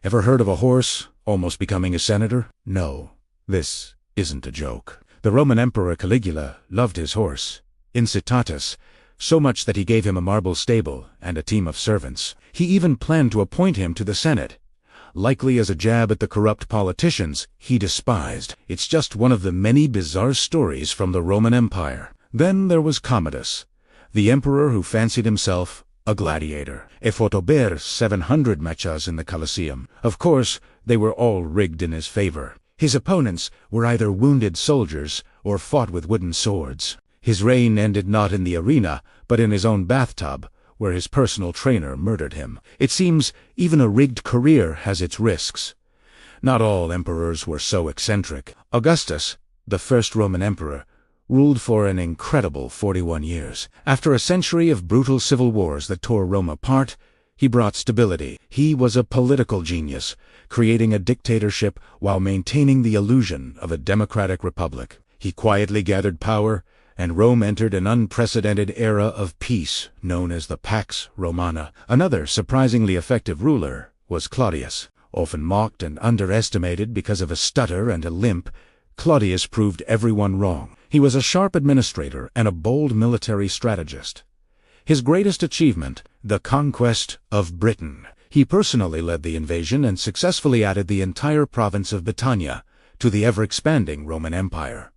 Ever heard of a horse almost becoming a senator? No, this isn't a joke. The Roman Emperor Caligula loved his horse, Incitatus, so much that he gave him a marble stable and a team of servants. He even planned to appoint him to the Senate, likely as a jab at the corrupt politicians he despised. It's just one of the many bizarre stories from the Roman Empire. Then there was Commodus, the emperor who fancied himself a gladiator. E fotober 700 matches in the Colosseum. Of course, they were all rigged in his favor. His opponents were either wounded soldiers or fought with wooden swords. His reign ended not in the arena, but in his own bathtub, where his personal trainer murdered him. It seems even a rigged career has its risks. Not all emperors were so eccentric. Augustus, the first Roman emperor, ruled for an incredible 41 years. After a century of brutal civil wars that tore Rome apart, he brought stability. He was a political genius, creating a dictatorship while maintaining the illusion of a democratic republic. He quietly gathered power, and Rome entered an unprecedented era of peace known as the Pax Romana. Another surprisingly effective ruler was Claudius. Often mocked and underestimated because of a stutter and a limp, Claudius proved everyone wrong. He was a sharp administrator and a bold military strategist. His greatest achievement, the conquest of Britain. He personally led the invasion and successfully added the entire province of Britannia to the ever-expanding Roman Empire.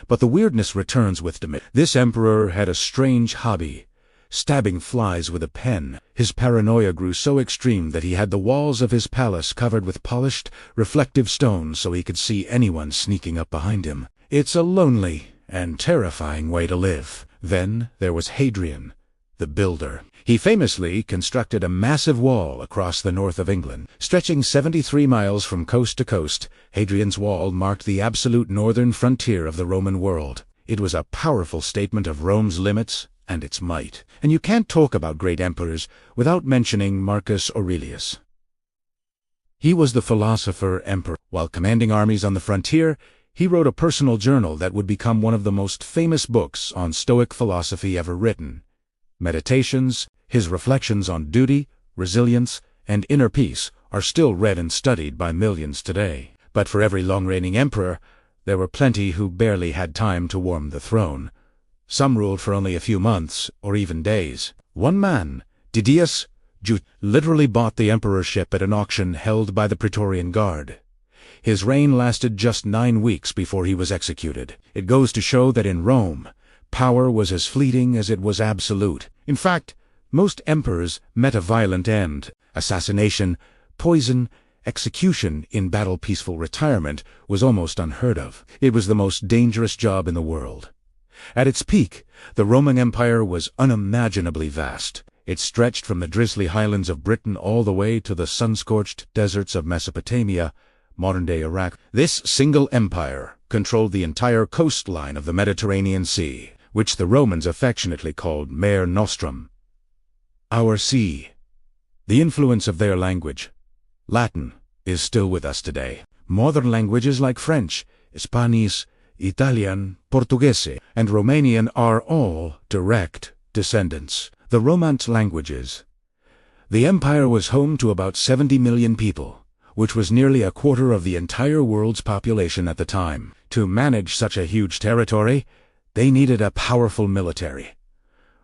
But the weirdness returns with Domitian. This emperor had a strange hobby, stabbing flies with a pen. His paranoia grew so extreme that he had the walls of his palace covered with polished, reflective stones so he could see anyone sneaking up behind him. It's a lonely and terrifying way to live. Then there was Hadrian, the builder. He famously constructed a massive wall across the north of England. Stretching 73 miles from coast to coast, Hadrian's Wall marked the absolute northern frontier of the Roman world. It was a powerful statement of Rome's limits and its might. And you can't talk about great emperors without mentioning Marcus Aurelius. He was the philosopher-emperor. While commanding armies on the frontier, he wrote a personal journal that would become one of the most famous books on Stoic philosophy ever written. Meditations, his reflections on duty, resilience, and inner peace are still read and studied by millions today. But for every long-reigning emperor, there were plenty who barely had time to warm the throne. Some ruled for only a few months, or even days. One man, Didius Jutius, literally bought the emperorship at an auction held by the Praetorian Guard. His reign lasted just 9 weeks before he was executed. It goes to show that in Rome, power was as fleeting as it was absolute. In fact, most emperors met a violent end. Assassination, poison, execution in battle. Peaceful retirement was almost unheard of. It was the most dangerous job in the world. At its peak, the Roman Empire was unimaginably vast. It stretched from the drizzly highlands of Britain all the way to the sun-scorched deserts of Mesopotamia, modern-day Iraq. This single empire controlled the entire coastline of the Mediterranean Sea, which the Romans affectionately called Mare Nostrum, our sea. The influence of their language, Latin, is still with us today. Modern languages like French, Spanish, Italian, Portuguese, and Romanian are all direct descendants. The Romance languages. The empire was home to about 70 million people, which was nearly a quarter of the entire world's population at the time. To manage such a huge territory, they needed a powerful military.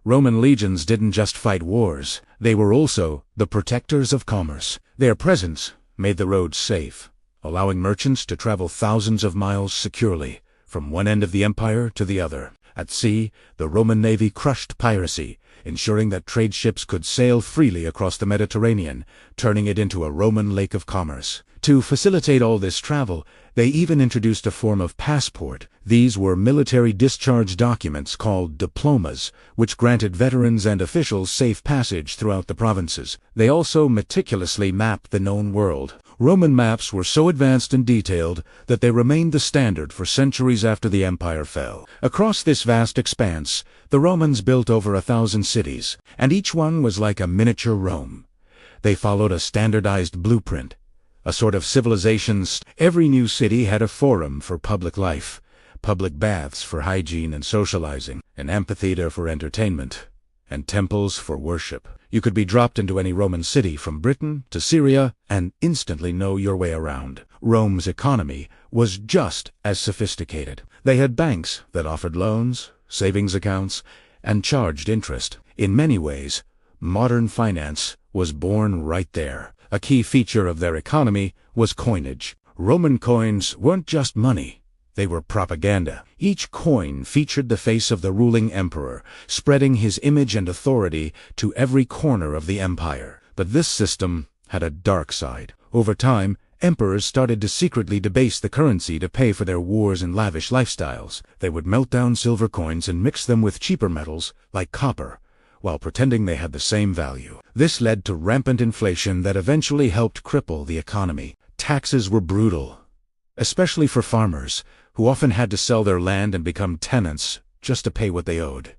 Roman legions didn't just fight wars, they were also the protectors of commerce. Their presence made the roads safe, allowing merchants to travel thousands of miles securely from one end of the empire to the other. At sea, the Roman navy crushed piracy, ensuring that trade ships could sail freely across the Mediterranean, turning it into a Roman lake of commerce. To facilitate all this travel, they even introduced a form of passport. These were military discharge documents called diplomas, which granted veterans and officials safe passage throughout the provinces. They also meticulously mapped the known world. Roman maps were so advanced and detailed that they remained the standard for centuries after the empire fell. Across this vast expanse, the Romans built over 1,000 cities, and each one was like a miniature Rome. They followed a standardized blueprint, a sort of civilization. Every new city had a forum for public life, public baths for hygiene and socializing, an amphitheater for entertainment, and temples for worship. You could be dropped into any Roman city from Britain to Syria and instantly know your way around. Rome's economy was just as sophisticated. They had banks that offered loans, savings accounts, and charged interest. In many ways, modern finance was born right there. A key feature of their economy was coinage. Roman coins weren't just money. They were propaganda. Each coin featured the face of the ruling emperor, spreading his image and authority to every corner of the empire. But this system had a dark side. Over time, emperors started to secretly debase the currency to pay for their wars and lavish lifestyles. They would melt down silver coins and mix them with cheaper metals, like copper, while pretending they had the same value. This led to rampant inflation that eventually helped cripple the economy. Taxes were brutal, especially for farmers, who often had to sell their land and become tenants just to pay what they owed.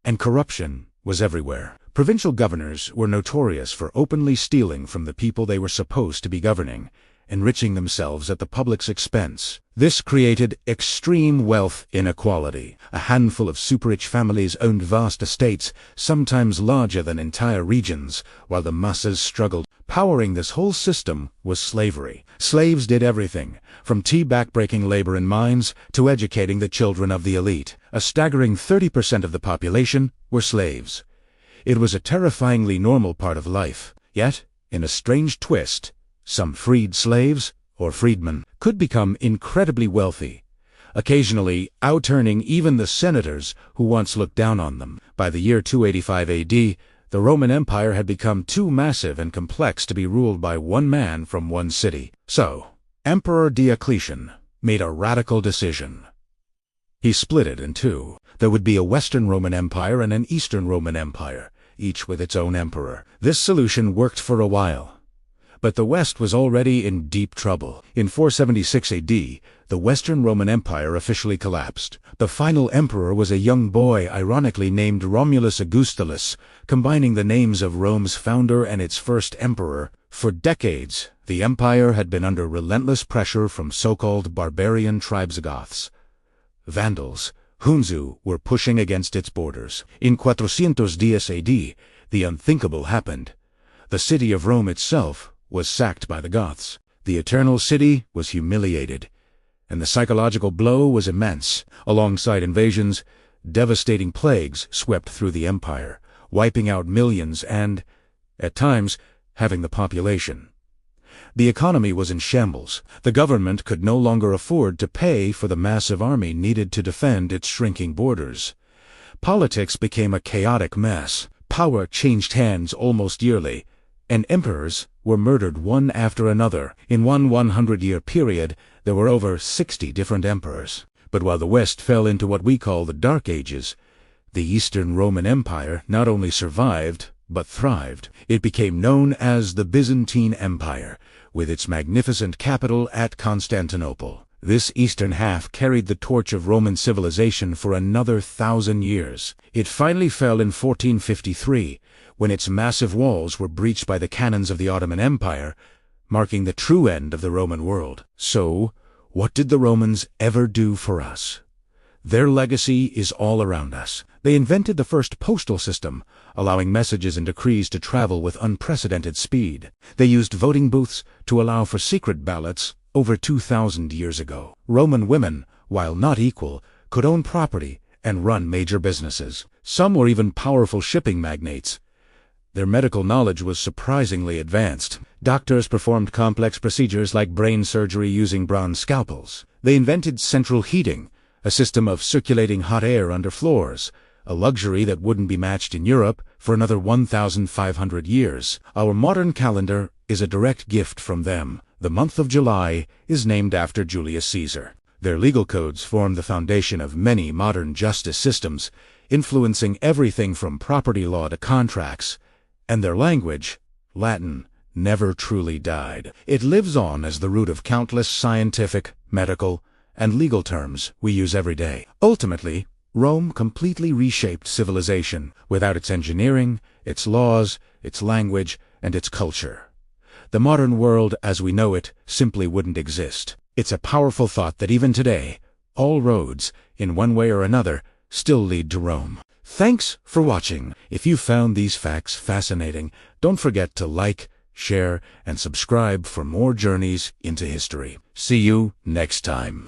And corruption was everywhere. Provincial governors were notorious for openly stealing from the people they were supposed to be governing, enriching themselves at the public's expense. This created extreme wealth inequality. A handful of super-rich families owned vast estates, sometimes larger than entire regions, while the masses struggled. Powering this whole system was slavery. Slaves did everything, from tea-back-breaking labor in mines to educating the children of the elite. A staggering 30% of the population were slaves. It was a terrifyingly normal part of life. Yet, in a strange twist, some freed slaves, or freedmen, could become incredibly wealthy, occasionally outturning even the senators who once looked down on them. By the year 285 AD, the Roman Empire had become too massive and complex to be ruled by one man from one city. So, Emperor Diocletian made a radical decision. He split it in two. There would be a Western Roman Empire and an Eastern Roman Empire, each with its own emperor. This solution worked for a while, but the West was already in deep trouble. In 476 AD, the Western Roman Empire officially collapsed. The final emperor was a young boy ironically named Romulus Augustulus, combining the names of Rome's founder and its first emperor. For decades, the empire had been under relentless pressure from so-called barbarian tribes. Goths, Vandals, Hunzu were pushing against its borders. In 410 AD, the unthinkable happened. The city of Rome itself was sacked by the Goths. The Eternal City was humiliated, and the psychological blow was immense. Alongside invasions, devastating plagues swept through the empire, wiping out millions and, at times, halving the population. The economy was in shambles. The government could no longer afford to pay for the massive army needed to defend its shrinking borders. Politics became a chaotic mess. Power changed hands almost yearly, and emperors were murdered one after another. In one 100-year period, there were over 60 different emperors. But while the West fell into what we call the Dark Ages, the Eastern Roman Empire not only survived, but thrived. It became known as the Byzantine Empire, with its magnificent capital at Constantinople. This eastern half carried the torch of Roman civilization for another 1,000 years. It finally fell in 1453, when its massive walls were breached by the cannons of the Ottoman Empire, marking the true end of the Roman world. So, what did the Romans ever do for us? Their legacy is all around us. They invented the first postal system, allowing messages and decrees to travel with unprecedented speed. They used voting booths to allow for secret ballots over 2,000 years ago. Roman women, while not equal, could own property and run major businesses. Some were even powerful shipping magnates. Their medical knowledge was surprisingly advanced. Doctors performed complex procedures like brain surgery using bronze scalpels. They invented central heating, a system of circulating hot air under floors, a luxury that wouldn't be matched in Europe for another 1,500 years. Our modern calendar is a direct gift from them. The month of July is named after Julius Caesar. Their legal codes form the foundation of many modern justice systems, influencing everything from property law to contracts. And their language, Latin, never truly died. It lives on as the root of countless scientific, medical, and legal terms we use every day. Ultimately, Rome completely reshaped civilization without its engineering, its laws, its language, and its culture. The modern world as we know it simply wouldn't exist. It's a powerful thought that even today, all roads, in one way or another, still lead to Rome. Thanks for watching. If you found these facts fascinating, don't forget to like, share, and subscribe for more journeys into history. See you next time.